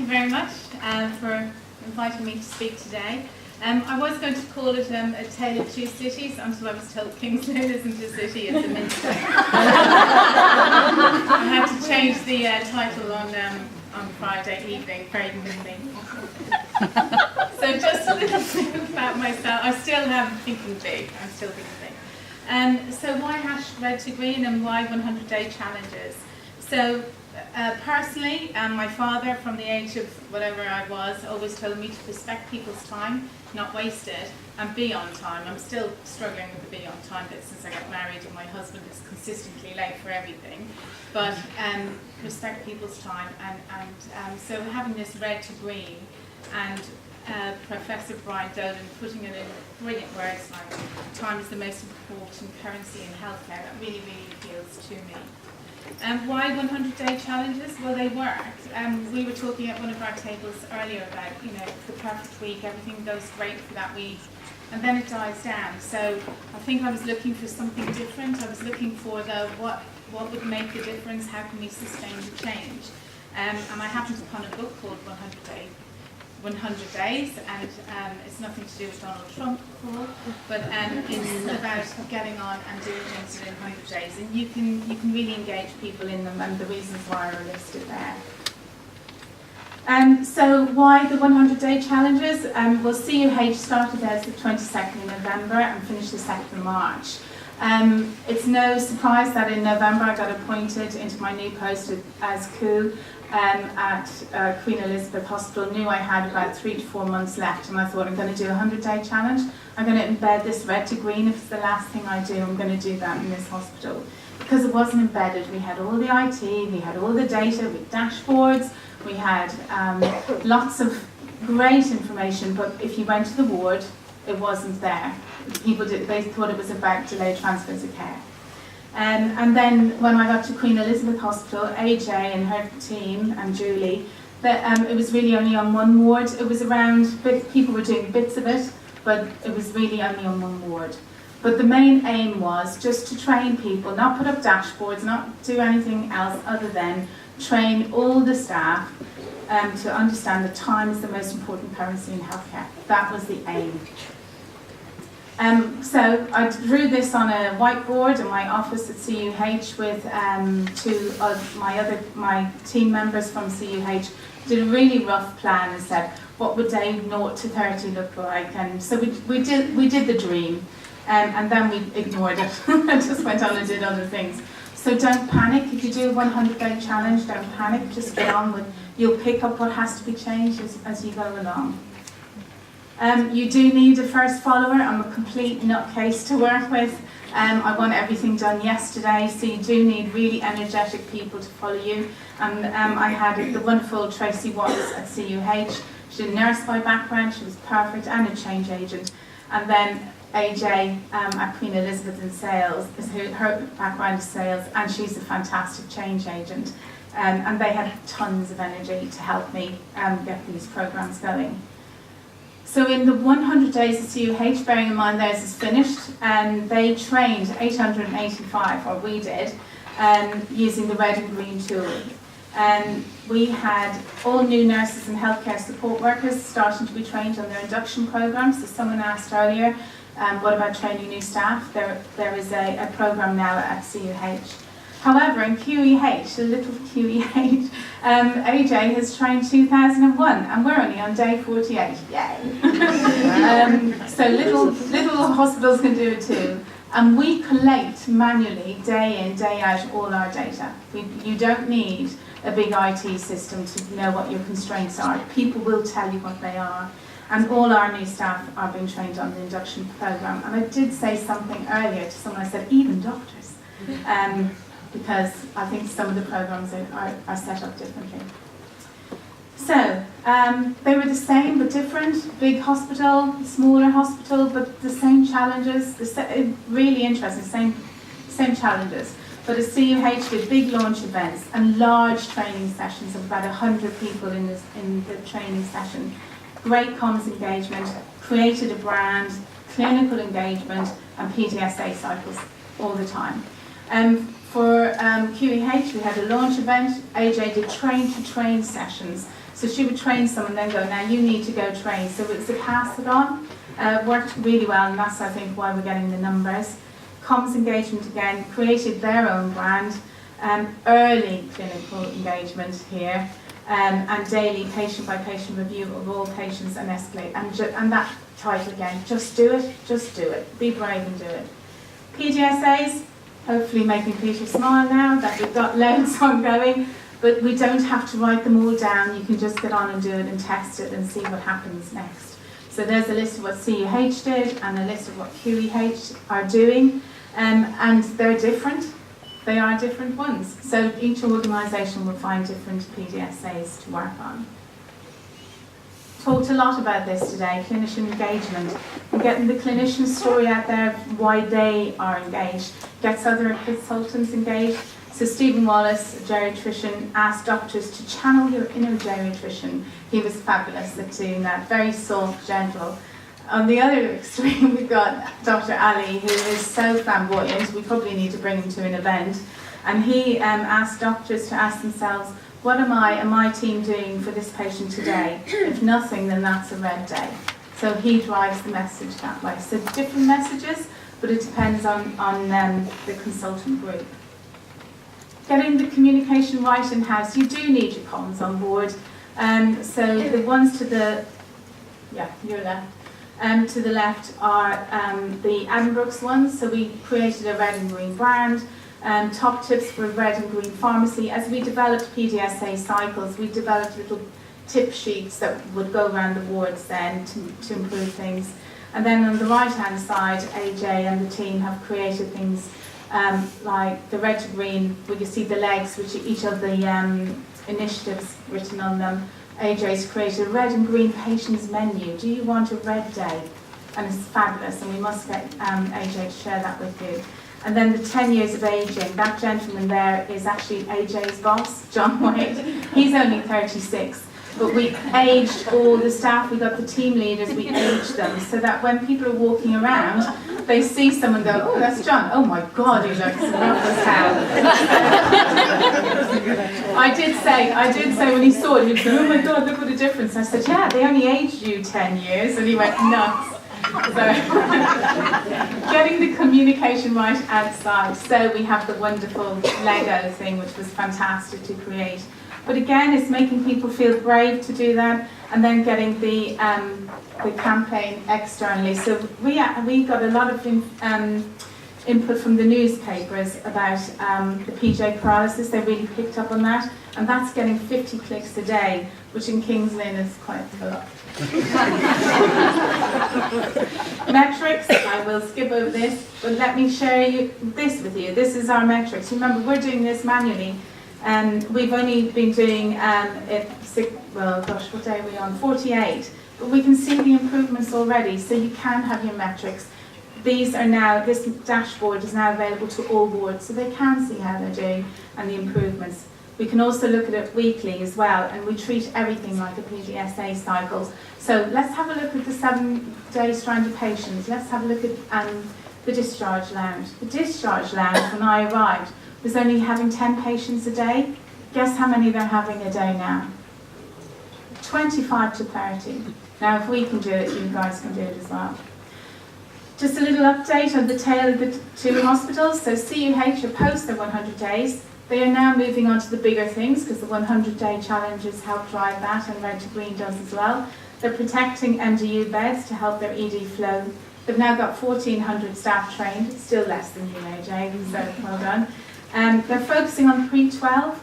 very much for inviting me to speak today. I was going to call it A Tale of Two Cities until I was told King's Lynn isn't a city, it's a minster. I had to change the title on Friday evening very quickly. So just a little bit about myself. I still am thinking big. So why #Red to Green and why 100-day challenges? So personally, my father, from the age of whatever I was, always told me to respect people's time, not waste it, and be on time. I'm still struggling with the be on time bit since I got married and my husband is consistently late for everything. But respect people's time, and so having this red to green, and Professor Brian Dolan putting it in brilliant words like time is the most important currency in healthcare, that really, really appeals to me. Why 100-day challenges? Well, they worked. We were talking at one of our tables earlier about, the perfect week, everything goes great for that week, and then it dies down. So I think I was looking for something different. I was looking for what would make the difference, how can we sustain the change? And I happened upon a book called 100 Days, and it's nothing to do with Donald Trump, but it's about getting on and doing things in 100 days, and you can really engage people in them, and the reasons why are listed there. So why the 100-day challenges? Well, CUH started as the 22nd of November and finished the 2nd of March. It's no surprise that in November I got appointed into my new post as COO at Queen Elizabeth Hospital. Knew I had about 3 to 4 months left, and I thought I'm going to do a 100-day challenge. I'm going to embed this red to green. If it's the last thing I do, I'm going to do that in this hospital. Because it wasn't embedded, we had all the IT, we had all the data, with dashboards, we had lots of great information, but if you went to the ward, it wasn't there. They thought it was about delayed transfers of care. And then when I got to Queen Elizabeth Hospital, AJ and her team and Julie, it was really only on one ward. It was around, people were doing bits of it, but it was really only on one ward. But the main aim was just to train people, not put up dashboards, not do anything else other than train all the staff to understand that time is the most important currency in healthcare. That was the aim. So I drew this on a whiteboard in my office at CUH with two of my team members from CUH. Did a really rough plan and said, what would day 0 to 30 look like? And so we did the dream, and then we ignored it and just went on and did other things. So don't panic. If you do a 100-day challenge, don't panic. Just get on with. You'll pick up what has to be changed as you go along. You do need a first follower. I'm a complete nutcase to work with. I want everything done yesterday, so you do need really energetic people to follow you. And I had the wonderful Tracy Watts at CUH. She's a nurse by background, she was perfect, and a change agent. And then AJ at Queen Elizabeth in sales, her background is sales, and she's a fantastic change agent. And they had tons of energy to help me get these programs going. So in the 100 days of CUH, bearing in mind theirs is finished, and they trained 885, or we did, using the red and green tool. And we had all new nurses and healthcare support workers starting to be trained on their induction programs. So someone asked earlier, what about training new staff? There is a program now at CUH. However, in QEH, the little QEH, AJ has trained 2001, and we're only on day 48. Yay! So little hospitals can do it too. And we collate manually, day in, day out, all our data. You don't need a big IT system to know what your constraints are. People will tell you what they are. And all our new staff are being trained on the induction program. And I did say something earlier to someone, I said, even doctors. Because I think some of the programs are set up differently. So, they were the same but different. Big hospital, smaller hospital, but the same challenges. Really interesting, same challenges. But at CUH did big launch events and large training sessions of about 100 people in the training session. Great comms engagement, created a brand, clinical engagement, and PDSA cycles all the time. For QEH, we had a launch event. AJ did train-to-train sessions. So she would train someone, then go, now you need to go train. So it was a pass it on, worked really well, and that's, I think, why we're getting the numbers. Comms engagement, again, created their own brand, early clinical engagement here, and daily patient-by-patient review of all patients and escalate. And that title again, just do it, be brave and do it. PDSAs, hopefully making Peter smile now that we've got loads ongoing, but we don't have to write them all down. You can just get on and do it and test it and see what happens next. So there's a list of what CUH did and a list of what QEH are doing, and they're different. They are different ones. So each organisation will find different PDSAs to work on. Talked a lot about this today, clinician engagement. And getting the clinician story out there, why they are engaged, gets other consultants engaged. So Stephen Wallace, a geriatrician, asked doctors to channel your inner geriatrician. He was fabulous at doing that, very soft, gentle. On the other extreme, we've got Dr. Ali, who is so flamboyant. We probably need to bring him to an event. And he asked doctors to ask themselves, what am I and my team doing for this patient today? If nothing, then that's a red day. So he drives the message that way. So different messages, but it depends on the consultant group. Getting the communication right in-house, you do need your comms on board. So the ones to the, your left, to the left are the Addenbrooke's ones. So we created a red and green brand. Top tips for red and green pharmacy. As we developed PDSA cycles, we developed little tip sheets that would go around the wards then to improve things. And then on the right-hand side, AJ and the team have created things like the red to green, where you see the legs, which each of the initiatives written on them. AJ's created a red and green patients menu. Do you want a red day? And it's fabulous, and we must get AJ to share that with you. And then the 10 years of aging, that gentleman there is actually AJ's boss, John Wade. He's only 36, but we aged all the staff, we got the team leaders, we aged them, so that when people are walking around, they see someone go, oh, that's John. Oh my God, he looks rough as hell. I did say when he saw it, he was like, oh my God, look what a difference. I said, yeah, they only aged you 10 years, and he went nuts. So, getting the communication right outside. So we have the wonderful Lego thing, which was fantastic to create. But again, it's making people feel brave to do that, and then getting the campaign externally. So we got a lot of input from the newspapers about the PJ paralysis. They really picked up on that, and that's getting 50 clicks a day, which in King's Lynn is quite a lot. Metrics, I will skip over this, but let me share this with you. This is our metrics. Remember, we're doing this manually, and we've only been doing what day are we on? 48. But we can see the improvements already, so you can have your metrics. These are now, this dashboard is now available to all boards, so they can see how they're doing and the improvements. We can also look at it weekly as well, and we treat everything like a PDSA cycle. So let's have a look at the 7-day stranded patients. Let's have a look at the discharge lounge. The discharge lounge, when I arrived, was only having 10 patients a day. Guess how many they're having a day now? 25 to 30. Now, if we can do it, you guys can do it as well. Just a little update on the tale of the two hospitals. So CUH are post their 100 days. They are now moving on to the bigger things, because the 100-day challenges help drive that, and Red to Green does as well. They're protecting MDU beds to help their ED flow. They've now got 1,400 staff trained, still less than you, AJ, so well done. They're focusing on pre-12.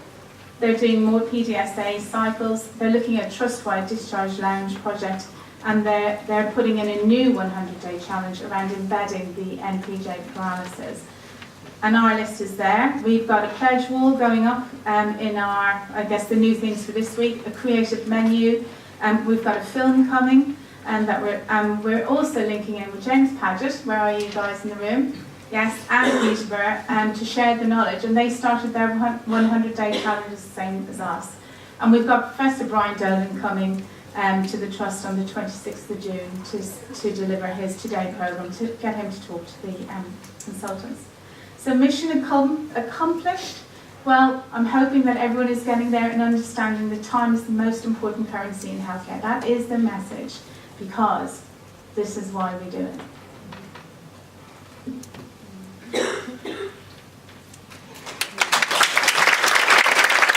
They're doing more PDSA cycles. They're looking at Trustwide Discharge Lounge project, and they're putting in a new 100-day challenge around embedding the NPJ paralysis. And our list is there. We've got a pledge wall going up in our, I guess, the new things for this week, a creative menu. We've got a film coming, and that we're also linking in with James Paget. Where are you guys in the room? Yes, and Peterborough, to share the knowledge. And they started their 100-day challenge the same as us. And we've got Professor Brian Dolan coming to the Trust on the 26th of June to deliver his Today programme, to get him to talk to the consultants. So mission accomplished. Well, I'm hoping that everyone is getting there and understanding that time is the most important currency in healthcare. That is the message, because this is why we do it.